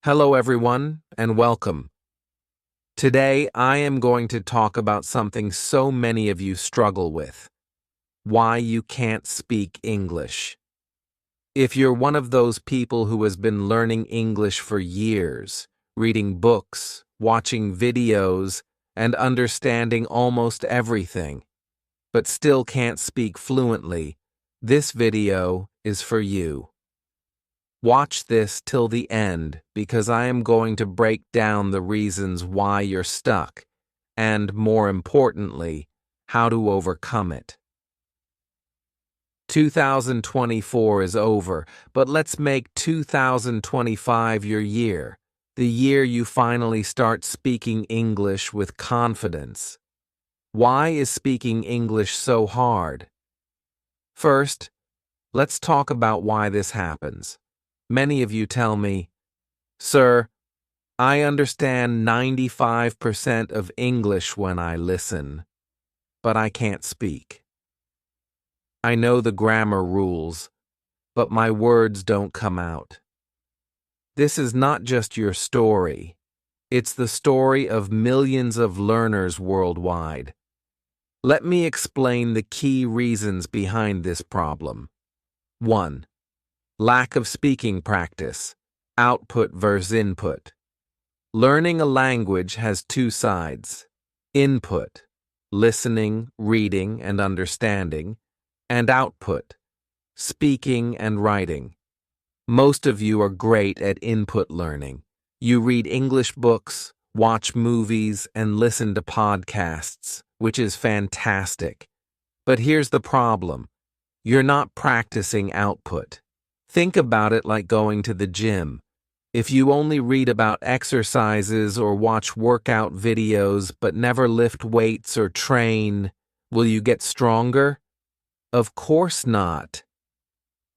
Hello everyone, and welcome. Today I am going to talk about something so many of you struggle with: why you can't speak English. If you're one of those people who has been learning English for years, reading books, watching videos, and understanding almost everything, but still can't speak fluently, this video is for you. Watch this till the end because I am going to break down the reasons why you're stuck and, more importantly, how to overcome it. 2024 is over, but let's make 2025 your year, the year you finally start speaking English with confidence. Why is speaking English so hard? First, let's talk about why this happens. Many of you tell me, "Sir, I understand 95% of English when I listen, but I can't speak. I know the grammar rules, but my words don't come out." This is not just your story. It's the story of millions of learners worldwide. Let me explain the key reasons behind this problem. 1. Lack of speaking practice, output versus input. Learning a language has two sides: input, listening, reading, and understanding, and output, speaking and writing. Most of you are great at input learning. You read English books, watch movies, and listen to podcasts, which is fantastic. But here's the problem: you're not practicing output. Think about it like going to the gym. If you only read about exercises or watch workout videos but never lift weights or train, will you get stronger? Of course not.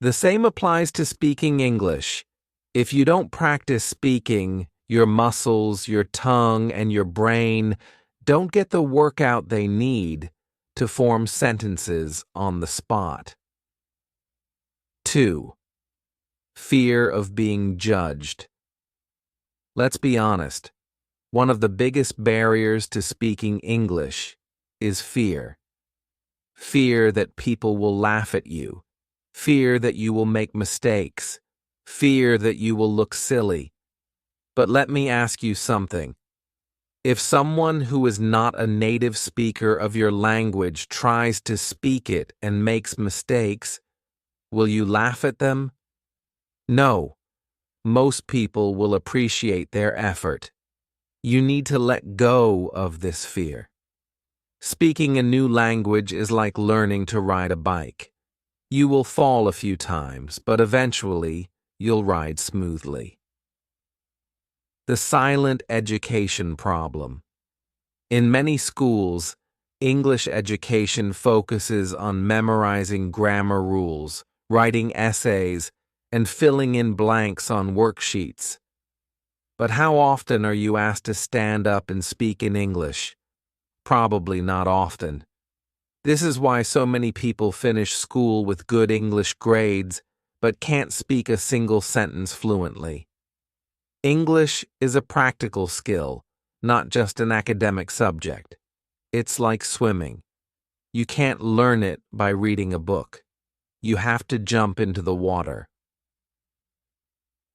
The same applies to speaking English. If you don't practice speaking, your muscles, your tongue, and your brain don't get the workout they need to form sentences on the spot. 2. Fear of being judged. Let's be honest. One of the biggest barriers to speaking English is fear. Fear that people will laugh at you. Fear that you will make mistakes. Fear that you will look silly. But let me ask you something. If someone who is not a native speaker of your language tries to speak it and makes mistakes, will you laugh at them? No. Most people will appreciate their effort. You need to let go of this fear. Speaking a new language is like learning to ride a bike. You will fall a few times, but eventually you'll ride smoothly. The silent education problem. In many schools, English education focuses on memorizing grammar rules, writing essays, and filling in blanks on worksheets. But how often are you asked to stand up and speak in English? Probably not often. This is why so many people finish school with good English grades, but can't speak a single sentence fluently. English is a practical skill, not just an academic subject. It's like swimming. You can't learn it by reading a book. You have to jump into the water.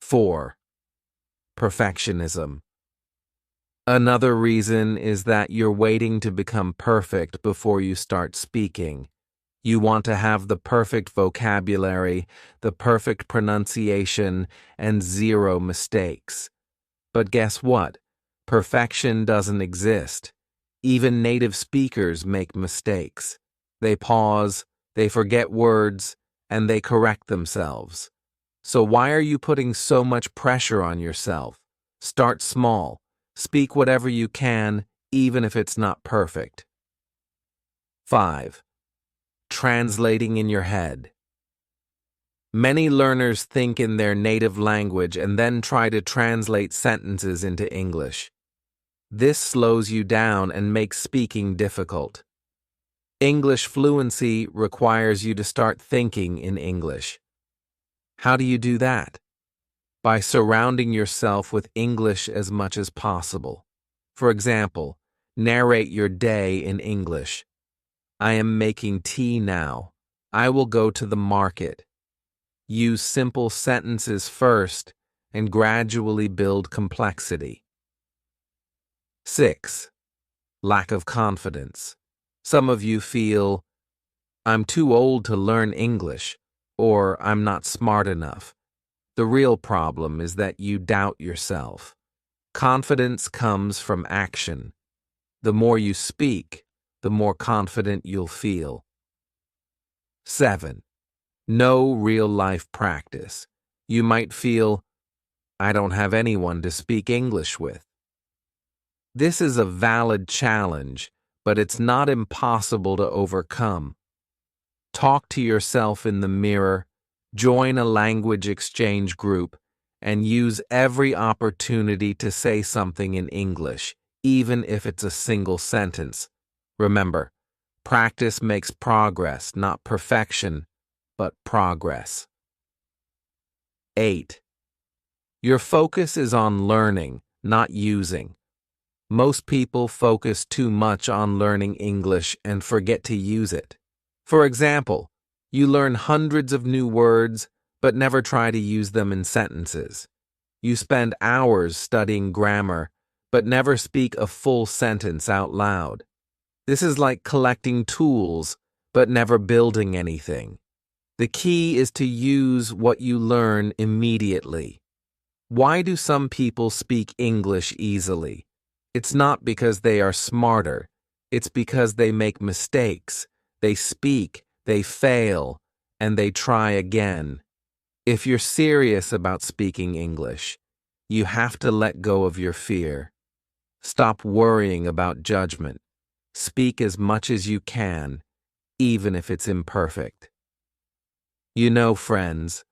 4. Perfectionism. Another reason is that you're waiting to become perfect before you start speaking. You want to have the perfect vocabulary, the perfect pronunciation, and zero mistakes. But guess what? Perfection doesn't exist. Even native speakers make mistakes. They pause, they forget words, and they correct themselves. So why are you putting so much pressure on yourself? Start small. Speak whatever you can, even if it's not perfect. 5. Translating in your head. Many learners think in their native language and then try to translate sentences into English. This slows you down and makes speaking difficult. English fluency requires you to start thinking in English. How do you do that? by surrounding yourself with English as much as possible. For example, narrate your day in English. I am making tea now. I will go to the market. Use simple sentences first and gradually build complexity. 6. Lack of confidence. Some of you feel, I'm too old to learn English, or I'm not smart enough. The real problem is that you doubt yourself. Confidence comes from action. The more you speak, the more confident you'll feel. 7. No real-life practice. You might feel, I don't have anyone to speak English with. This is a valid challenge, but it's not impossible to overcome. Talk to yourself in the mirror, join a language exchange group, and use every opportunity to say something in English, even if it's a single sentence. Remember, practice makes progress, not perfection, but progress. 8. Your focus is on learning, not using. Most people focus too much on learning English and forget to use it. For example, you learn hundreds of new words, but never try to use them in sentences. You spend hours studying grammar, but never speak a full sentence out loud. This is like collecting tools, but never building anything. The key is to use what you learn immediately. Why do some people speak English easily? It's not because they are smarter. It's because they make mistakes. They speak, they fail, and they try again. If you're serious about speaking English, you have to let go of your fear. Stop worrying about judgment. Speak as much as you can, even if it's imperfect. You know, friends,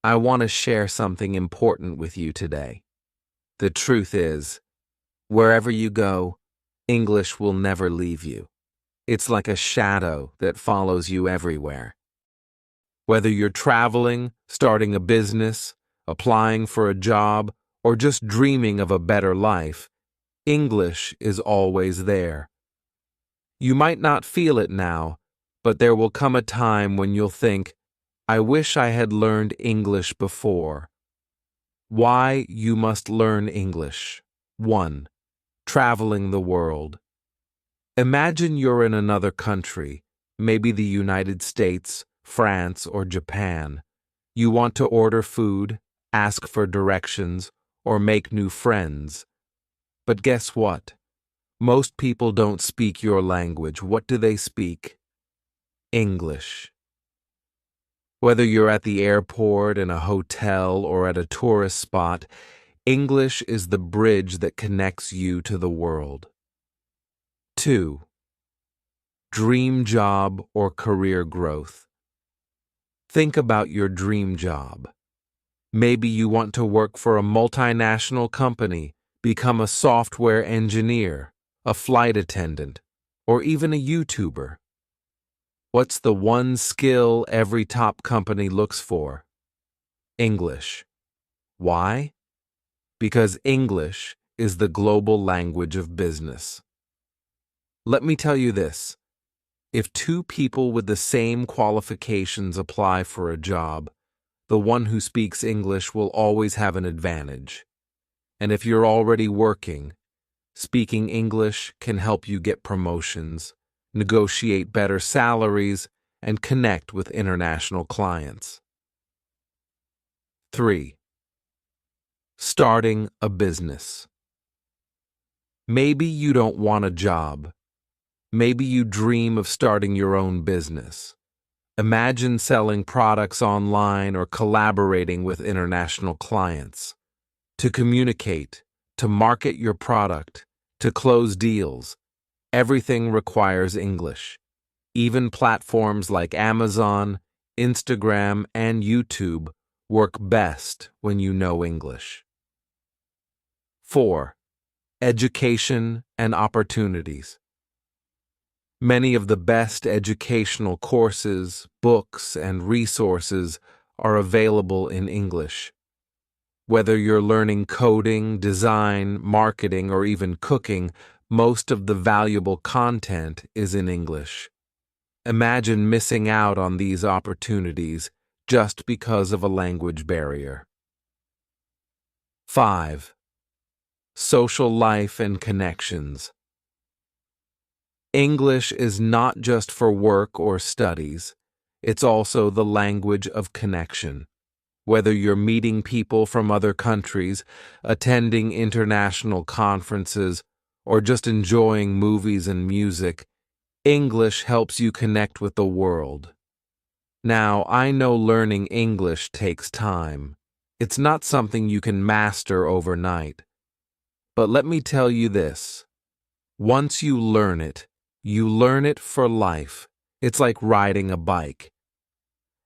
I want to share something important with you today. The truth is, wherever you go, English will never leave you. It's like a shadow that follows you everywhere. Whether you're traveling, starting a business, applying for a job, or just dreaming of a better life, English is always there. You might not feel it now, but there will come a time when you'll think, I wish I had learned English before. Why you must learn English. 1. Traveling the world. Imagine you're in another country, maybe the United States, France, or Japan. You want to order food, ask for directions, or make new friends. But guess what? Most people don't speak your language. What do they speak? English. Whether you're at the airport, in a hotel, or at a tourist spot, English is the bridge that connects you to the world. 2. Dream job or career growth. Think about your dream job. Maybe you want to work for a multinational company, become a software engineer, a flight attendant, or even a YouTuber. What's the one skill every top company looks for? English. Why? Because English is the global language of business. Let me tell you this. If two people with the same qualifications apply for a job, the one who speaks English will always have an advantage. And if you're already working, speaking English can help you get promotions, negotiate better salaries, and connect with international clients. 3. Starting a business. Maybe you don't want a job. Maybe you dream of starting your own business. Imagine selling products online or collaborating with international clients. To communicate, to market your product, to close deals, everything requires English. Even platforms like Amazon, Instagram, and YouTube work best when you know English. 4. Education and opportunities. Many of the best educational courses, books, and resources are available in English. Whether you're learning coding, design, marketing, or even cooking, most of the valuable content is in English. Imagine missing out on these opportunities just because of a language barrier. 5. Social life and connections. English is not just for work or studies, it's also the language of connection. Whether you're meeting people from other countries, attending international conferences, or just enjoying movies and music, English helps you connect with the world. Now, I know learning English takes time. It's not something you can master overnight. But let me tell you this. Once you learn it for life. It's like riding a bike.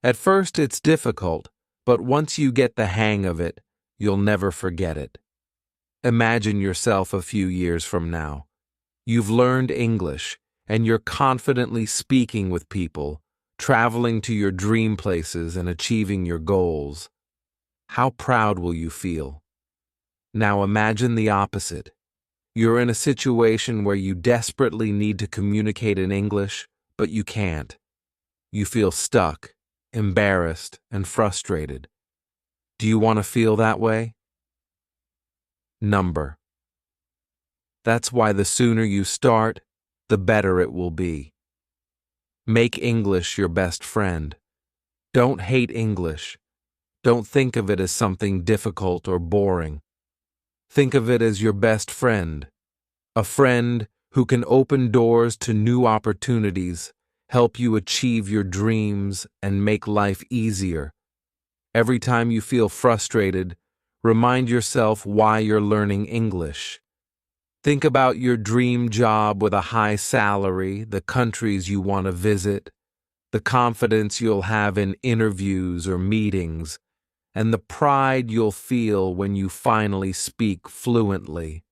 At first, it's difficult, but once you get the hang of it, you'll never forget it. Imagine yourself a few years from now. You've learned English, and you're confidently speaking with people, traveling to your dream places and achieving your goals. How proud will you feel? Now imagine the opposite. You're in a situation where you desperately need to communicate in English, but you can't. You feel stuck, embarrassed, and frustrated. Do you want to feel that way? Number. That's why the sooner you start, the better it will be. Make English your best friend. Don't hate English. Don't think of it as something difficult or boring. Think of it as your best friend, a friend who can open doors to new opportunities, help you achieve your dreams, and make life easier. Every time you feel frustrated, remind yourself why you're learning English. Think about your dream job with a high salary, the countries you want to visit, the confidence you'll have in interviews or meetings, and the pride you'll feel when you finally speak fluently.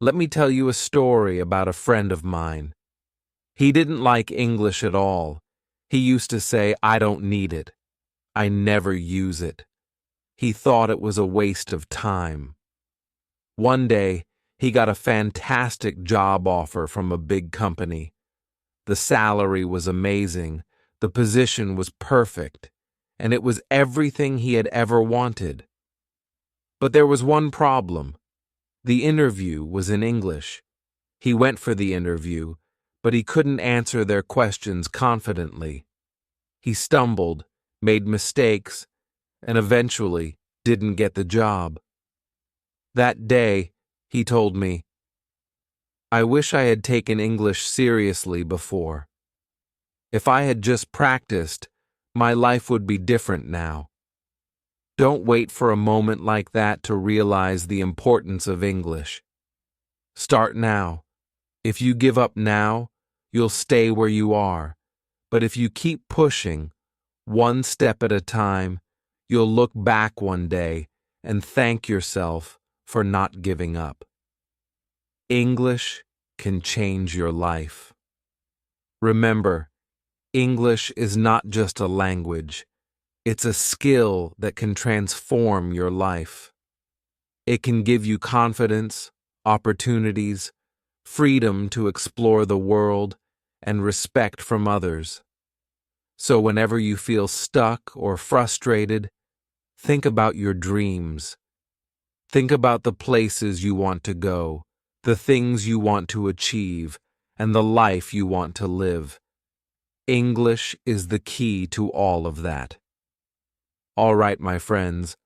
Let me tell you a story about a friend of mine. He didn't like English at all. He used to say, "I don't need it. I never use it." He thought it was a waste of time. One day, he got a fantastic job offer from a big company. The salary was amazing, the position was perfect, and it was everything he had ever wanted. But there was one problem. The interview was in English. He went for the interview, but he couldn't answer their questions confidently. He stumbled, made mistakes, and eventually didn't get the job. That day, he told me, "I wish I had taken English seriously before. If I had just practiced, my life would be different now." Don't wait for a moment like that to realize the importance of English. Start now. If you give up now, you'll stay where you are. But if you keep pushing, one step at a time, you'll look back one day and thank yourself for not giving up. English can change your life. Remember, English is not just a language. It's a skill that can transform your life. It can give you confidence, opportunities, freedom to explore the world, and respect from others. So whenever you feel stuck or frustrated, think about your dreams. Think about the places you want to go, the things you want to achieve, and the life you want to live. English is the key to all of that. All right, my friends,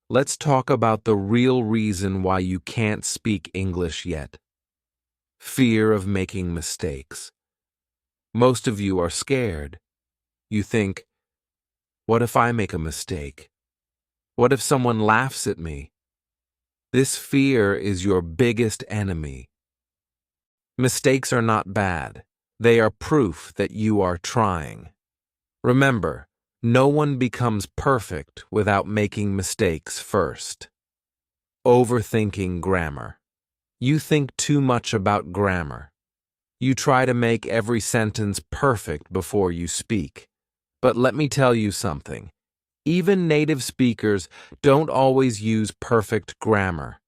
let's talk about the real reason why you can't speak English yet. Fear of making mistakes. Most of you are scared. You think, what if I make a mistake? What if someone laughs at me? This fear is your biggest enemy. Mistakes are not bad. They are proof that you are trying. Remember, no one becomes perfect without making mistakes first. Overthinking grammar. You think too much about grammar. You try to make every sentence perfect before you speak. But let me tell you something. Even native speakers don't always use perfect grammar.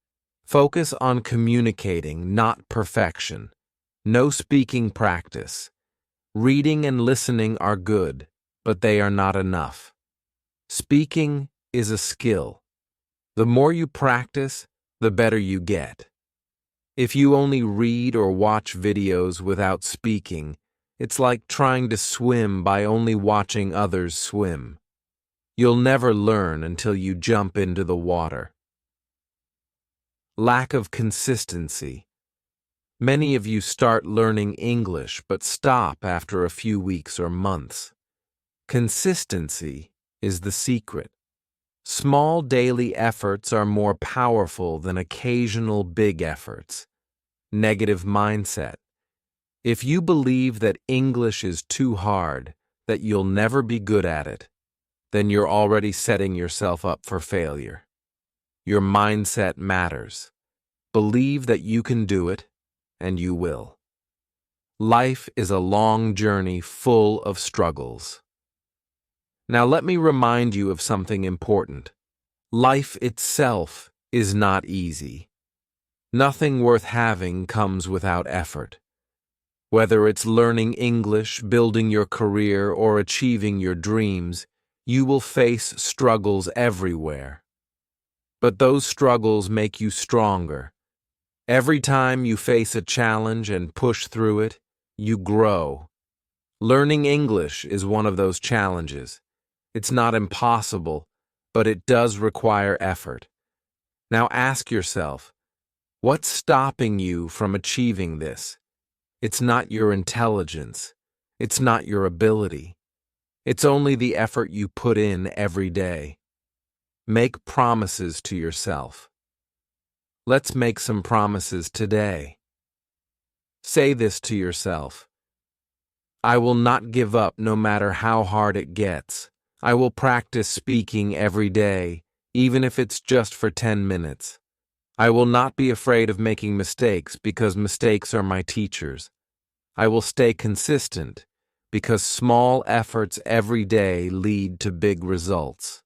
Focus on communicating, not perfection. No speaking practice. Reading and listening are good, but they are not enough. Speaking is a skill. The more you practice, the better you get. If you only read or watch videos without speaking, it's like trying to swim by only watching others swim. You'll never learn until you jump into the water. Lack of consistency. Many of you start learning English but stop after a few weeks or months. Consistency is the secret. Small daily efforts are more powerful than occasional big efforts. Negative mindset. If you believe that English is too hard, that you'll never be good at it, then you're already setting yourself up for failure. Your mindset matters. Believe that you can do it, and you will. Life is a long journey full of struggles. Now let me remind you of something important. Life itself is not easy. Nothing worth having comes without effort. Whether it's learning English, building your career, or achieving your dreams, you will face struggles everywhere. But those struggles make you stronger. Every time you face a challenge and push through it, you grow. Learning English is one of those challenges. It's not impossible, but it does require effort. Now ask yourself, what's stopping you from achieving this? It's not your intelligence. It's not your ability. It's only the effort you put in every day. Make promises to yourself. Let's make some promises today. Say this to yourself. I will not give up no matter how hard it gets. I will practice speaking every day, even if it's just for 10 minutes. I will not be afraid of making mistakes because mistakes are my teachers. I will stay consistent because small efforts every day lead to big results.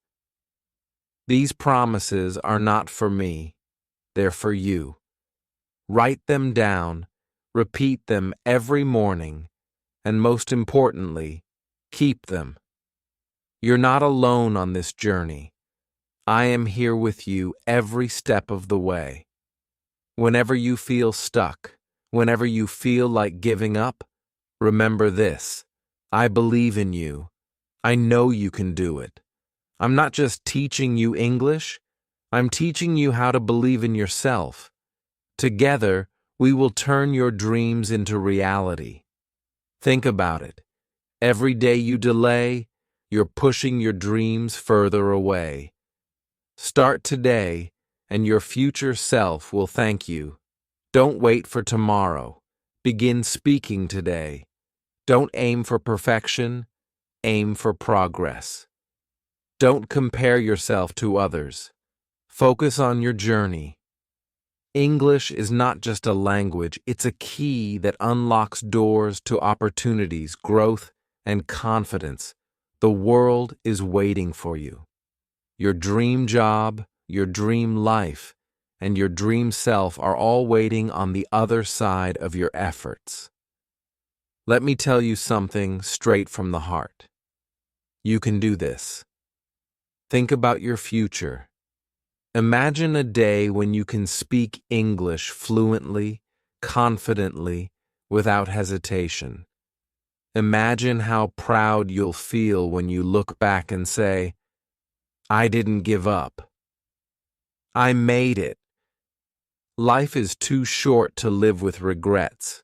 These promises are not for me, they're for you. Write them down, repeat them every morning, and most importantly, keep them. You're not alone on this journey. I am here with you every step of the way. Whenever you feel stuck, whenever you feel like giving up, remember this. I believe in you. I know you can do it. I'm not just teaching you English, I'm teaching you how to believe in yourself. Together, we will turn your dreams into reality. Think about it. Every day you delay, you're pushing your dreams further away. Start today, and your future self will thank you. Don't wait for tomorrow. Begin speaking today. Don't aim for perfection. Aim for progress. Don't compare yourself to others. Focus on your journey. English is not just a language, it's a key that unlocks doors to opportunities, growth, and confidence. The world is waiting for you. Your dream job, your dream life, and your dream self are all waiting on the other side of your efforts. Let me tell you something straight from the heart. You can do this. Think about your future. Imagine a day when you can speak English fluently, confidently, without hesitation. Imagine how proud you'll feel when you look back and say, I didn't give up. I made it. Life is too short to live with regrets.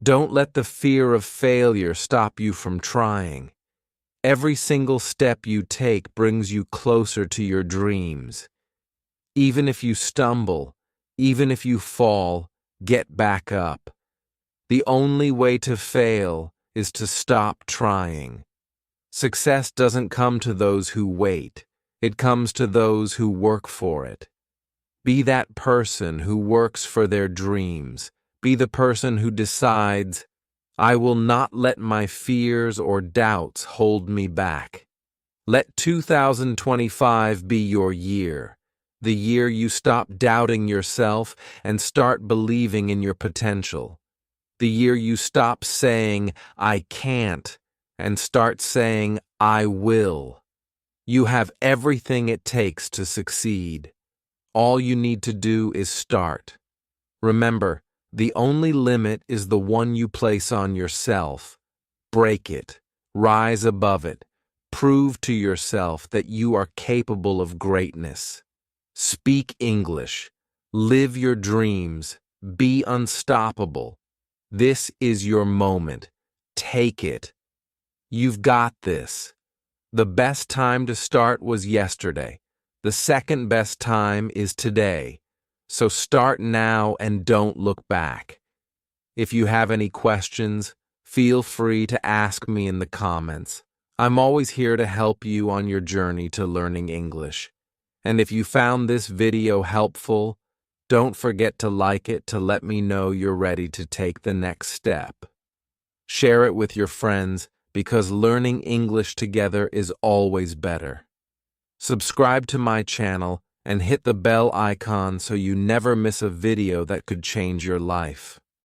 Don't let the fear of failure stop you from trying. Every single step you take brings you closer to your dreams. Even if you stumble, even if you fall, get back up. The only way to fail is to stop trying. Success doesn't come to those who wait. It comes to those who work for it. Be that person who works for their dreams. Be the person who decides, I will not let my fears or doubts hold me back. Let 2025 be your year, the year you stop doubting yourself and start believing in your potential. The year you stop saying, I can't, and start saying, I will. You have everything it takes to succeed. All you need to do is start. Remember, the only limit is the one you place on yourself. Break it. Rise above it. Prove to yourself that you are capable of greatness. Speak English. Live your dreams. Be unstoppable. This is your moment. Take it. You've got this. The best time to start was yesterday. The second best time is today. So start now and don't look back. If you have any questions, feel free to ask me in the comments. I'm always here to help you on your journey to learning English. And if you found this video helpful, don't forget to like it to let me know you're ready to take the next step. Share it with your friends because learning English together is always better. Subscribe to my channel and hit the bell icon so you never miss a video that could change your life.